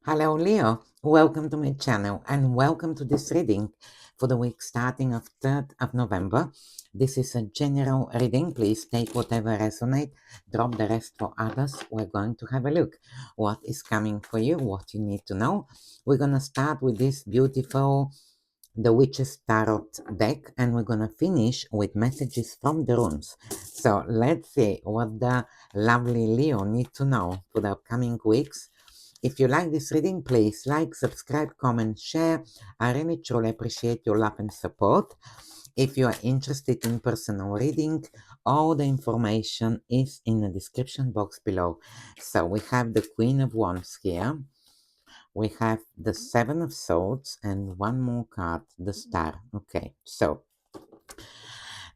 Hello, Leo. Welcome to my channel and welcome to this reading for the week starting of 3rd of November. This is a general reading. Please take whatever resonate, drop the rest for others. We're going to have a look what is coming for you, what you need to know. We're going to start with this beautiful The Witch's Tarot deck and we're going to finish with messages from the runes. So let's see what the lovely Leo need to know for the upcoming weeks. If you like this reading, please like, subscribe, comment, share. I really truly appreciate your love and support. If you are interested in personal reading, all the information is in the description box below. So we have the Queen of Wands here. We have the Seven of Swords and one more card, the Star. Okay, so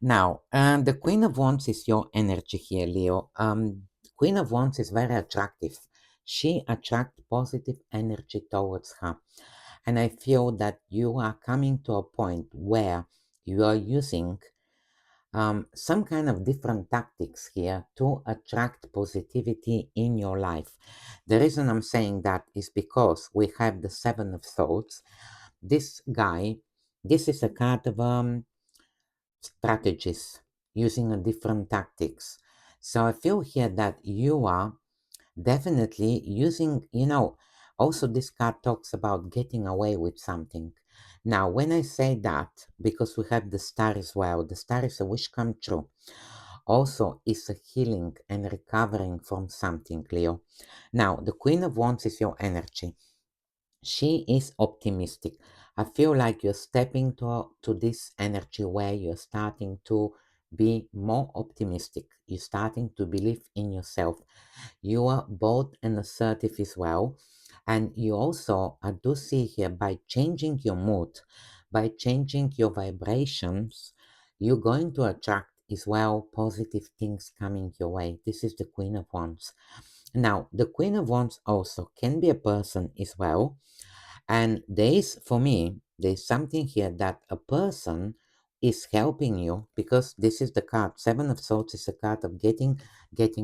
now the Queen of Wands is your energy here, Leo. Queen of Wands is very attractive. She attracts positive energy towards her. And I feel that you are coming to a point where you are using some kind of different tactics here to attract positivity in your life. The reason I'm saying that is because we have the Seven of Swords. This guy, this is a card of strategies using a different tactics. So I feel here that you are definitely using, also this card talks about getting away with something. Now, when I say that, because we have the star as well, the star is a wish come true. Also, is a healing and recovering from something, Leo. Now, the Queen of Wands is your energy. She is optimistic. I feel like you're stepping to this energy where you're starting to be more optimistic. You're starting to believe in yourself. You are bold and assertive as well. And you also, I do see here, by changing your mood, by changing your vibrations, you're going to attract as well positive things coming your way. This is the Queen of Wands. Now, the Queen of Wands also can be a person as well. And for me, there's something here that a person is helping you because this is the card. Seven of Swords is a card of getting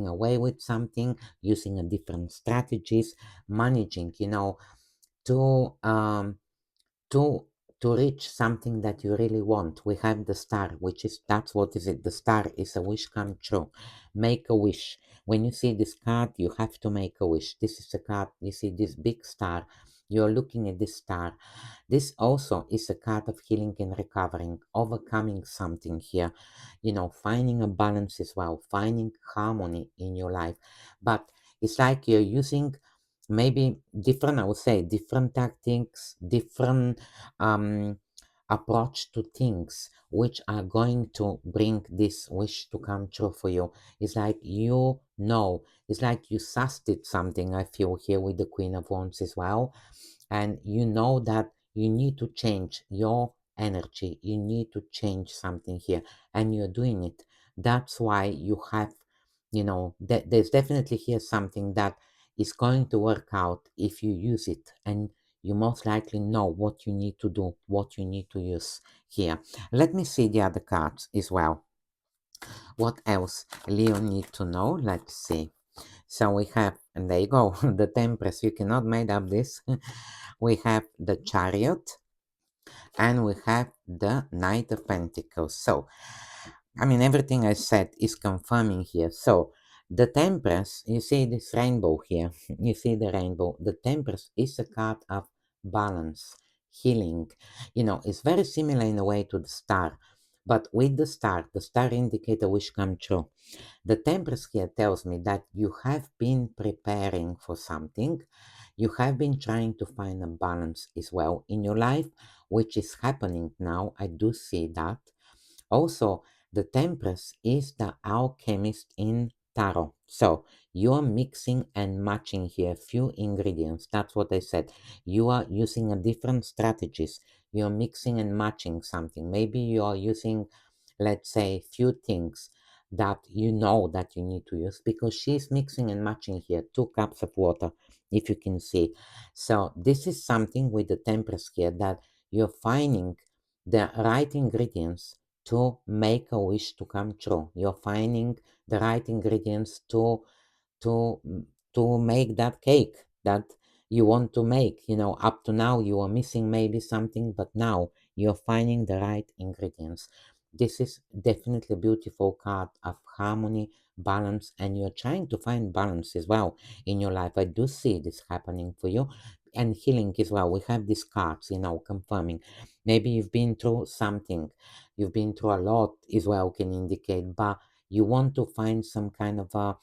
away with something, using a different strategies, managing, to to to reach something that you really want. We have the star, which is that's what is it. The star is a wish come true. Make a wish. When you see this card, you have to make a wish. This is a card, you see this big star. You're looking at this star. This also is a card of healing and recovering, overcoming something here, finding a balance as well, finding harmony in your life. But it's like you're using maybe different, I would say, different tactics, different approach to things which are going to bring this wish to come true for you. It's like it's like you sussed it something, I feel here with the Queen of Wands as well. And you know that you need to change your energy, you need to change something here, and you're doing it. That's why you have, there's definitely here something that is going to work out if you use it, and you most likely know what you need to do, what you need to use here. Let me see the other cards as well. What else Leo need to know? Let's see. So we have, and there you go, the Tempress. You cannot make up this. We have the Chariot, and we have the Knight of Pentacles. So, I mean, everything I said is confirming here. So, the Tempress, you see this rainbow here. You see the rainbow. The Tempress is a card of balance, healing. It's very similar in a way to the star. But with the star indicates a wish come true. The Tempress here tells me that you have been preparing for something. You have been trying to find a balance as well in your life, which is happening now. I do see that. Also, the Tempress is the alchemist in tarot. So you are mixing and matching here few ingredients. That's what I said. You are using a different strategies. You're mixing and matching something. Maybe you are using, let's say, few things that you know that you need to use, because she's mixing and matching here 2 cups of water, if you can see. So this is something with the Tempress here, that you're finding the right ingredients to make a wish to come true. You're finding the right ingredients to to make that cake, that you want to make. Up to now you are missing maybe something, but now you're finding the right ingredients. This is definitely a beautiful card of harmony, balance, and you're trying to find balance as well in your life. I do see this happening for you, and healing as well. We have these cards, confirming. Maybe you've been through something, you've been through a lot as well, can indicate, but you want to find some kind of a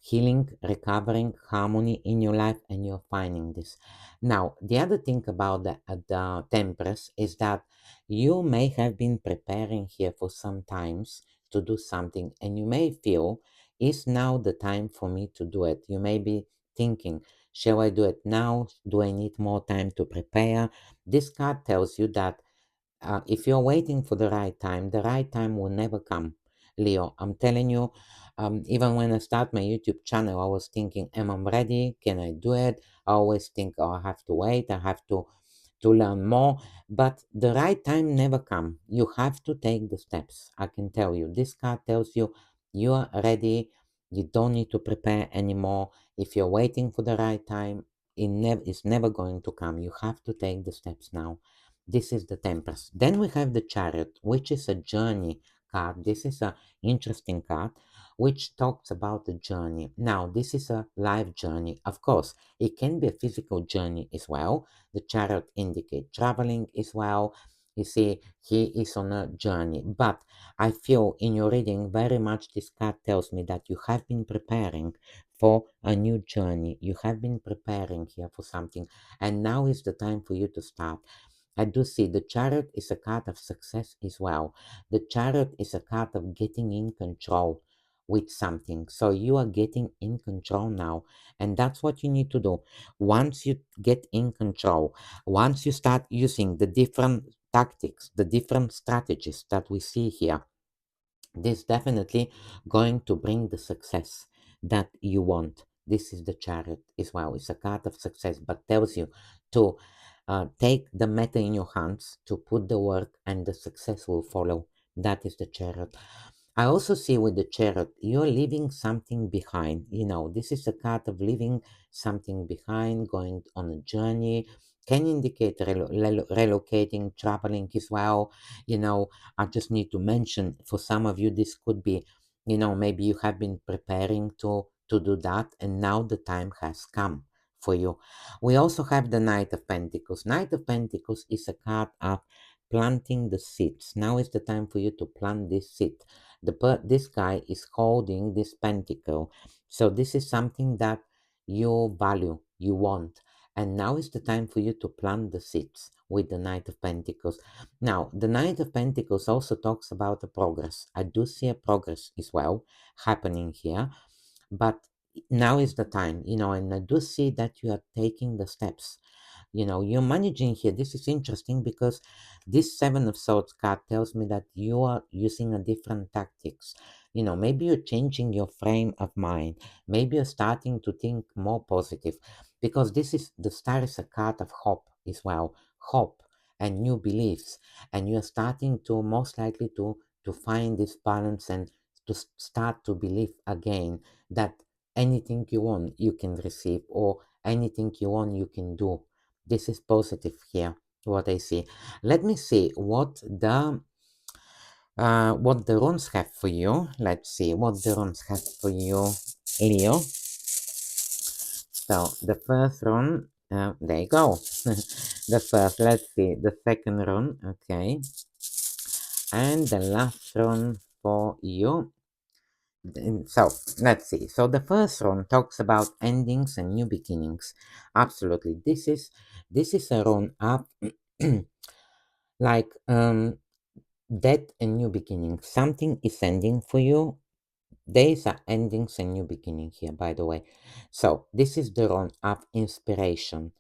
healing, recovering, harmony in your life, and you're finding this. Now, the other thing about the Temperance is that you may have been preparing here for some times to do something, and you may feel, is now the time for me to do it? You may be thinking, shall I do it now? Do I need more time to prepare? This card tells you that if you're waiting for the right time will never come, Leo. I'm telling you, even when I start my YouTube channel, I was thinking, am I ready? Can I do it? I always think, oh, I have to wait. I have to learn more. But the right time never come. You have to take the steps. I can tell you. This card tells you you are ready. You don't need to prepare anymore. If you're waiting for the right time, it's never going to come. You have to take the steps now. This is the Tempest. Then we have the Chariot, which is a journey card. This is a interesting card, which talks about the journey. Now, this is a life journey. Of course, it can be a physical journey as well. The Chariot indicate traveling as well. You see, he is on a journey. But I feel in your reading, very much this card tells me that you have been preparing for a new journey. You have been preparing here for something, and now is the time for you to start. I do see the Chariot is a card of success as well. The Chariot is a card of getting in control with something. So you are getting in control now. And that's what you need to do. Once you get in control, once you start using the different tactics, the different strategies that we see here, this definitely going to bring the success that you want. This is the Chariot as well. It's a card of success, but tells you to take the matter in your hands, to put the work, and the success will follow. That is the Chariot. I also see with the Chariot, you're leaving something behind. This is a card of leaving something behind, going on a journey. Can indicate relocating, traveling as well. You know, I just need to mention, for some of you, this could be, maybe you have been preparing to do that, and now the time has come for you. We also have the Knight of Pentacles. Knight of Pentacles is a card of planting the seeds. Now is the time for you to plant this seed. This guy is holding this pentacle, so this is something that you value, you want, and now is the time for you to plant the seeds with the Knight of Pentacles. Now, the Knight of Pentacles also talks about the progress. I do see a progress as well happening here, but now is the time, and I do see that you are taking the steps. You're managing here. This is interesting because this Seven of Swords card tells me that you are using a different tactics. Maybe you're changing your frame of mind. Maybe you're starting to think more positive, because the star is a card of hope as well. Hope and new beliefs. And you're starting to, most likely, to find this balance, and to start to believe again that anything you want you can receive, or anything you want you can do. This is positive here, what I see. Let me see what the runes have for you. Let's see what the runes have for you, Leo. So the first rune, there you go. The first, let's see, the second rune, okay. And the last rune for you. So let's see. So the first rune talks about endings and new beginnings. Absolutely, this is a rune up like death and new beginning. Something is ending for you. Days are endings and new beginning here, by the way. So this is the rune of inspiration,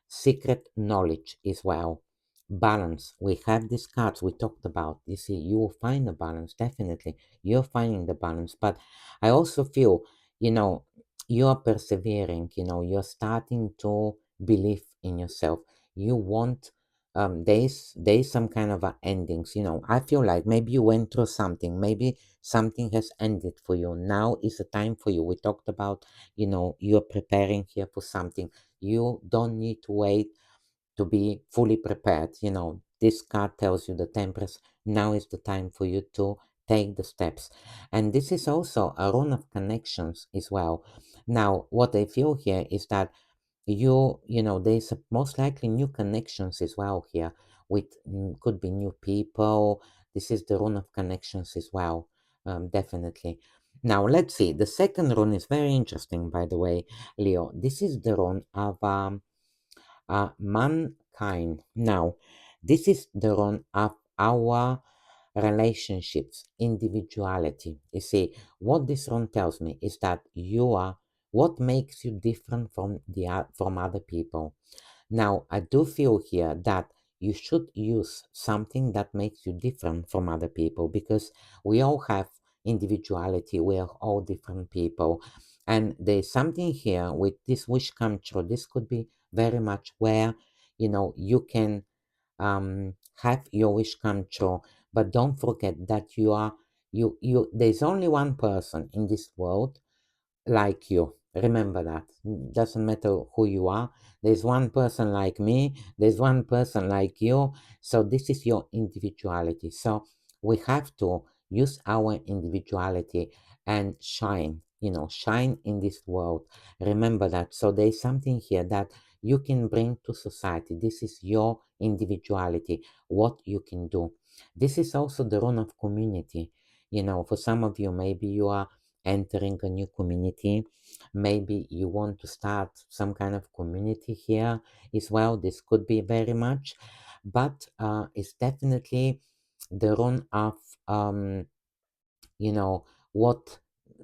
secret knowledge as well. Balance. We have these cards we talked about. You see, you will find the balance, definitely. You're finding the balance. But I also feel, you are persevering, you're starting to believe in yourself. You want there's some kind of a endings. I feel like maybe you went through something, maybe something has ended for you. Now is the time for you. We talked about, you're preparing here for something. You don't need to wait to be fully prepared. This card tells you the Temperance. Now is the time for you to take the steps. And this is also a rune of connections as well. Now, what I feel here is that there's most likely new connections as well here with could be new people. This is the rune of connections as well. Definitely. Now let's see, the second rune is very interesting, by the way, Leo. This is the rune of mankind. Now, this is the rune of our relationships, individuality. You see, what this rune tells me is that you are what makes you different from other people. Now, I do feel here that you should use something that makes you different from other people, because we all have individuality. We are all different people. And there's something here with this wish come true. This could be very much where, you can have your wish come true. But don't forget that there's only one person in this world like you. Remember that. Doesn't matter who you are. There's one person like me. There's one person like you. So this is your individuality. So we have to use our individuality and shine, shine in this world. Remember that. So there's something here that you can bring to society. This is your individuality, what you can do. This is also the rune of community. For some of you, maybe you are entering a new community. Maybe you want to start some kind of community here as well. This could be very much, but it's definitely the run of you know what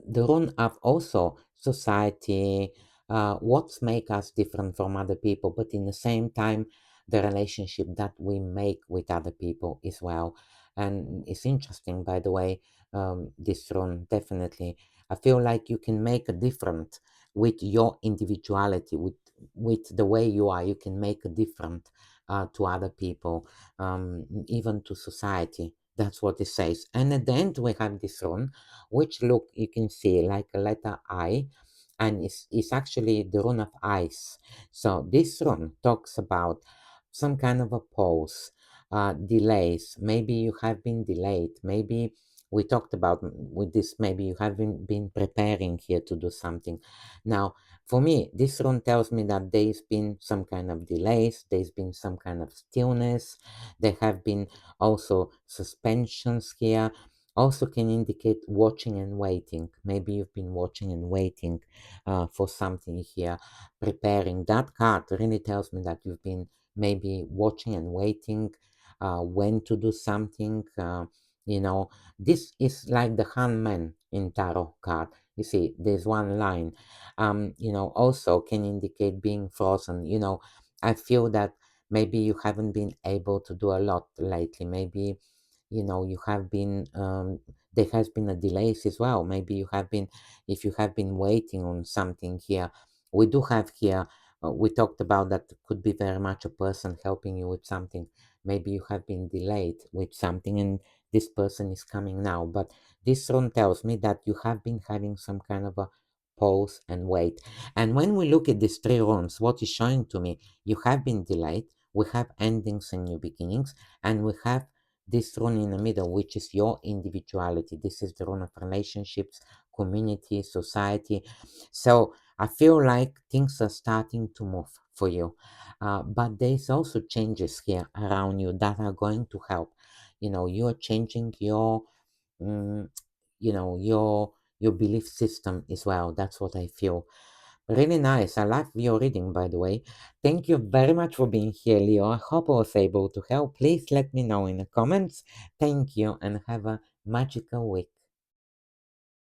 the run of also society, what's make us different from other people, but in the same time the relationship that we make with other people as well. And it's interesting, by the way, this run definitely, I feel like you can make a difference with your individuality, with the way you are. You can make a difference to other people, even to society. That's what it says. And at the end, we have this rune, which look, you can see like a letter I, and it's actually the rune of ice. So this rune talks about some kind of a pause, delays. Maybe you have been delayed. Maybe we talked about with this, maybe you haven't been preparing here to do something. Now, for me, this rune tells me that there's been some kind of delays, there's been some kind of stillness, there have been also suspensions here. Also can indicate watching and waiting. Maybe you've been watching and waiting for something here, preparing. That card really tells me that you've been maybe watching and waiting when to do something. You know, this is like the hangman in tarot card. You see, there's one line. Also can indicate being frozen. I feel that maybe you haven't been able to do a lot lately. Maybe you have been there has been a delays as well. Maybe you have been, if you have been waiting on something here. We do have here, we talked about that could be very much a person helping you with something. Maybe you have been delayed with something and this person is coming now. But this one tells me that you have been having some kind of a pause and wait. And when we look at these three runes, what is showing to me, you have been delayed, we have endings and new beginnings, and we have this rune in the middle, which is your individuality. This is the rune of relationships, community, society. So I feel like things are starting to move for you. But there's also changes here around you that are going to help. You're changing your mm, your belief system as well. That's what I feel. Really nice. I love your reading, by the way. Thank you very much for being here, Leo. I hope I was able to help. Please let me know in the comments. Thank you and have a magical week.